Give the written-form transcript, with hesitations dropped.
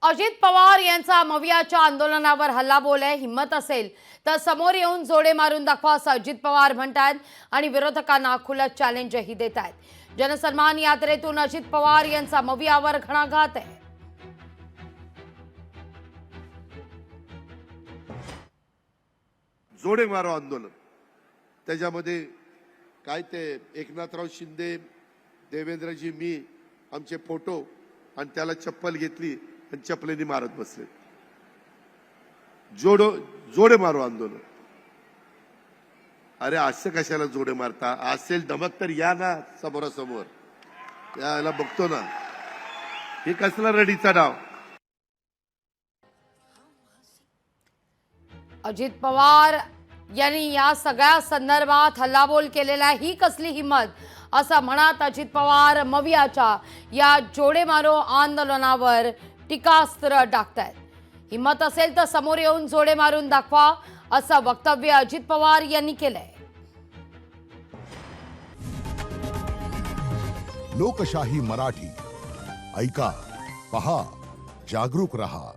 अजित पवार यांचा मवियाच्या आंदोलनावर हल्लाबोल आहे। हिम्मत असेल तर समोर येऊन जोडे मारून दाखवा असं अजित पवार म्हणतात आणि विरोधकांना खुलं चॅलेंजही देत आहेत। जनसन्मान यात्रेतून अजित पवार यांचा मवियावर घणाघात आहे। जोडे मारो आंदोलन, त्याच्यामध्ये काय ते एकनाथराव शिंदे, देवेंद्रजी, मी आमचे फोटो आणि त्याला चप्पल घेतली आणि चप्पलेनी मारत बसले। जोडे मारो आंदोलन। अरे असं कशाला जोडे मारता? असेल दमक तर या ना समोरासमोर, याला बघतो ना, हे कसला रडीचा डाव। अजित पवार यांनी या सगळ्या संदर्भात हल्लाबोल केलेला ही कसली हिम्मत असं म्हणत अजित पवार मवियाच्या या जोडे मारो आंदोलनावर टीकास्त्र टाकतायत। हिम्मत असेल तर समोर येऊन जोडे मारून दाखवा असं वक्तव्य अजित पवार यांनी केलंय। लोकशाही मराठी ऐका, पहा, जागरूक रहा।